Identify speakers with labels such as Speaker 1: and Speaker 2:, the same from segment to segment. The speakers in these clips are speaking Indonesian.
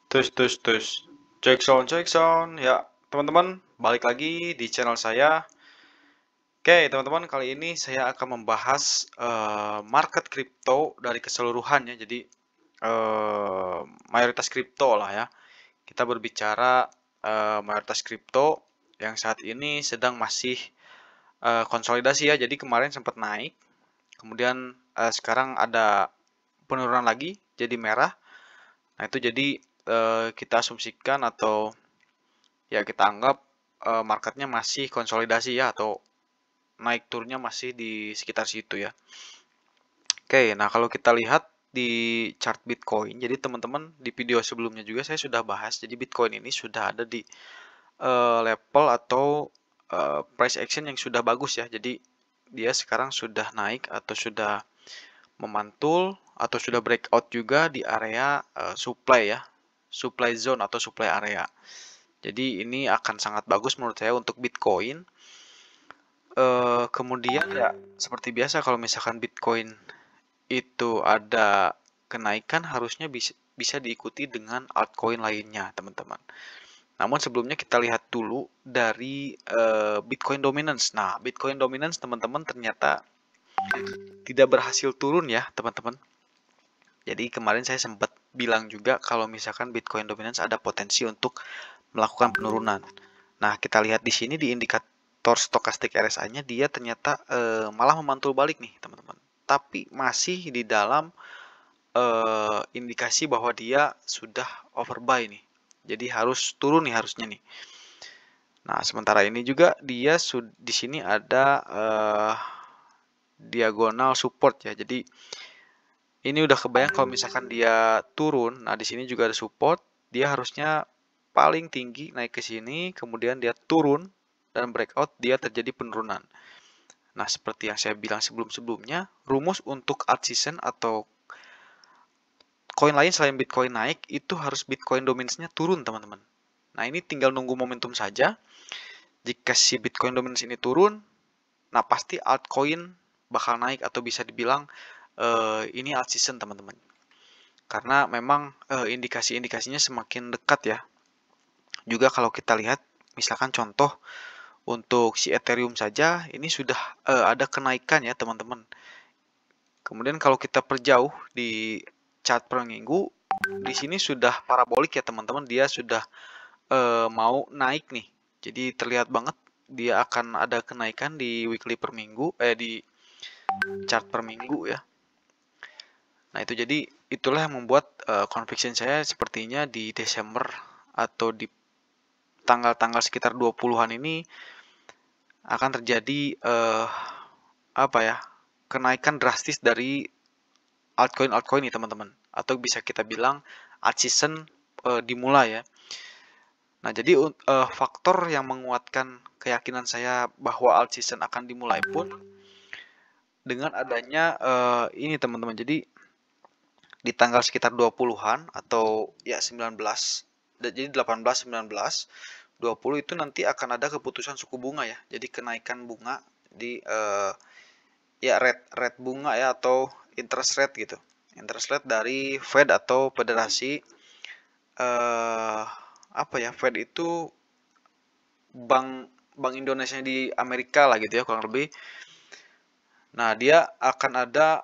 Speaker 1: Tus. Cek sound. Ya, teman-teman, balik lagi di channel saya. Oke, teman-teman, kali ini saya akan membahas market kripto dari keseluruhannya. Jadi, mayoritas kripto lah ya. Kita berbicara mayoritas kripto yang saat ini sedang masih konsolidasi ya. Jadi, kemarin sempat naik. Kemudian sekarang ada penurunan lagi, jadi merah. Nah, itu jadi kita asumsikan atau ya kita anggap marketnya masih konsolidasi ya atau naik turunnya masih di sekitar situ ya. Oke, nah kalau kita lihat di chart Bitcoin, jadi teman-teman di video sebelumnya juga saya sudah bahas, jadi Bitcoin ini sudah ada di level atau price action yang sudah bagus ya. Jadi dia sekarang sudah naik atau sudah memantul atau sudah breakout juga di area supply ya, supply zone atau supply area. Jadi ini akan sangat bagus menurut saya untuk Bitcoin. Kemudian ya seperti biasa kalau misalkan Bitcoin itu ada kenaikan harusnya bisa diikuti dengan altcoin lainnya, teman-teman. Namun sebelumnya kita lihat dulu dari Bitcoin dominance. Nah, Bitcoin dominance teman-teman ternyata tidak berhasil turun ya, teman-teman. Jadi kemarin saya sempat bilang juga kalau misalkan Bitcoin dominance ada potensi untuk melakukan penurunan. Nah, kita lihat di sini di indikator stokastik RSI-nya dia ternyata malah memantul balik nih, teman-teman. Tapi masih di dalam indikasi bahwa dia sudah overbuy nih. Jadi harus turun nih harusnya nih. Nah, sementara ini juga dia di sini ada diagonal support ya. Jadi ini udah kebayang kalau misalkan dia turun. Nah, di sini juga ada support. Dia harusnya paling tinggi naik ke sini, kemudian dia turun dan breakout, dia terjadi penurunan. Nah, seperti yang saya bilang sebelum-sebelumnya, rumus untuk alt season atau koin lain selain Bitcoin naik, itu harus Bitcoin dominance-nya turun, teman-teman. Nah, ini tinggal nunggu momentum saja. Jika si Bitcoin dominance ini turun, nah pasti altcoin bakal naik atau bisa dibilang ini alt season, teman-teman. Karena memang indikasi-indikasinya semakin dekat ya. Juga kalau kita lihat, misalkan contoh untuk si Ethereum saja, ini sudah ada kenaikan ya teman-teman. Kemudian kalau kita perjauh di chart per minggu, di sini sudah parabolik ya teman-teman, dia sudah mau naik nih. Jadi terlihat banget dia akan ada kenaikan di weekly per minggu, di chart per minggu ya. Nah itu jadi itulah yang membuat conviction saya sepertinya di Desember atau di tanggal-tanggal sekitar 20-an ini akan terjadi apa ya, kenaikan drastis dari altcoin nih teman-teman, atau bisa kita bilang alt season dimulai ya. Nah jadi faktor yang menguatkan keyakinan saya bahwa alt season akan dimulai pun dengan adanya ini teman-teman. Jadi di tanggal sekitar 20-an atau ya 19, jadi 18, 19, 20 itu nanti akan ada keputusan suku bunga ya. Jadi kenaikan bunga di ya rate bunga ya atau interest rate gitu. Interest rate dari Fed atau Federasi apa ya? Fed itu bank Bank Indonesia di Amerika lah gitu ya kurang lebih. Nah, dia akan ada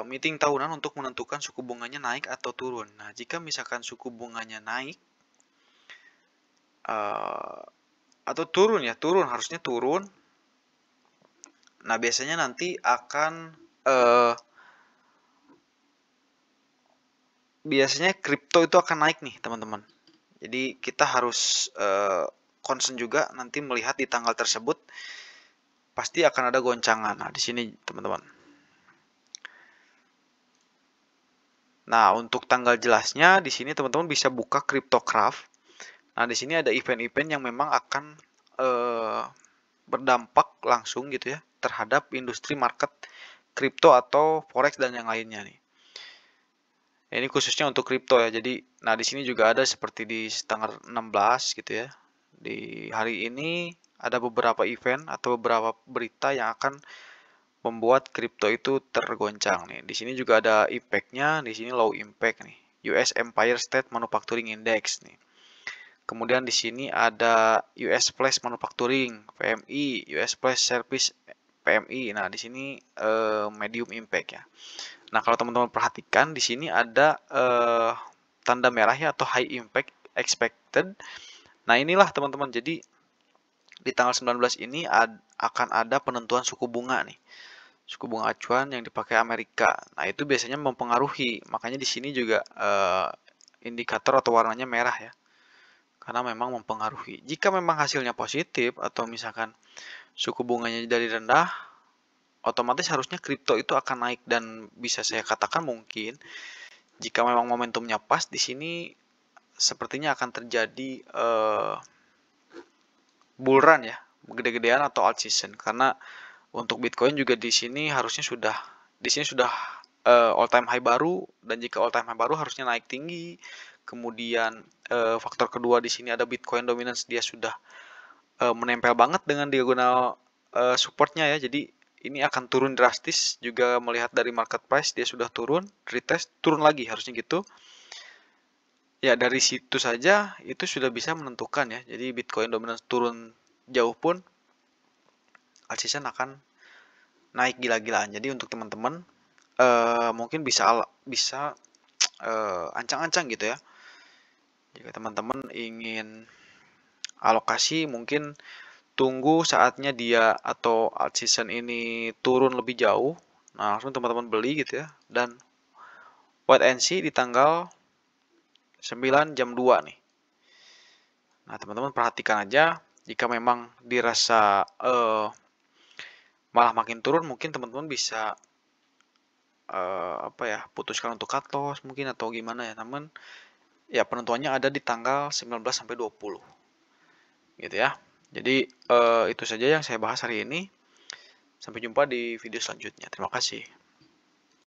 Speaker 1: meeting tahunan untuk menentukan suku bunganya naik atau turun. Nah, jika misalkan suku bunganya naik atau turun ya, turun harusnya turun. Nah, biasanya nanti akan biasanya kripto itu akan naik nih, teman-teman. Jadi kita harus concern juga nanti melihat di tanggal tersebut pasti akan ada goncangan. Nah, di sini teman-teman. Nah, untuk tanggal jelasnya di sini teman-teman bisa buka Cryptocraft. Nah, di sini ada event-event yang memang akan berdampak langsung gitu ya terhadap industri market kripto atau forex dan yang lainnya nih. Ini khususnya untuk kripto ya. Jadi, nah di sini juga ada seperti di tanggal 16 gitu ya. Di hari ini ada beberapa event atau beberapa berita yang akan membuat kripto itu tergoncang nih. Di sini juga ada impact-nya, di sini low impact nih. US Empire State Manufacturing Index nih. Kemudian di sini ada US Place Manufacturing PMI, US Place Service PMI. Nah, di sini medium impact ya. Nah, kalau teman-teman perhatikan di sini ada tanda merah ya atau high impact expected. Nah, inilah teman-teman. Jadi di tanggal 19 ini akan ada penentuan suku bunga nih. Suku bunga acuan yang dipakai Amerika. Nah, itu biasanya mempengaruhi. Makanya di sini juga indikator atau warnanya merah ya. Karena memang mempengaruhi. Jika memang hasilnya positif atau misalkan suku bunganya dari rendah, otomatis harusnya kripto itu akan naik dan bisa saya katakan mungkin jika memang momentumnya pas di sini sepertinya akan terjadi bull run ya, gede-gedean atau alt season karena untuk Bitcoin juga di sini sudah all time high baru dan jika all time high baru harusnya naik tinggi. Kemudian faktor kedua di sini ada Bitcoin dominance dia sudah menempel banget dengan diagonal supportnya ya. Jadi ini akan turun drastis juga melihat dari market price dia sudah turun, retest turun lagi harusnya gitu. Ya dari situ saja itu sudah bisa menentukan ya. Jadi Bitcoin dominance turun jauh pun alt season akan naik gila-gilaan. Jadi untuk teman-teman mungkin bisa ancang-ancang gitu ya. Jika teman-teman ingin alokasi mungkin tunggu saatnya dia atau alt season ini turun lebih jauh. Nah, langsung teman-teman beli gitu ya. Dan wait and see di tanggal 9 jam 2 nih. Nah, teman-teman perhatikan aja jika memang dirasa malah makin turun mungkin teman-teman bisa putuskan untuk cut loss mungkin atau gimana ya. Namun ya penentuannya ada di tanggal 19 sampai 20. Gitu ya. Jadi itu saja yang saya bahas hari ini. Sampai jumpa di video selanjutnya. Terima kasih.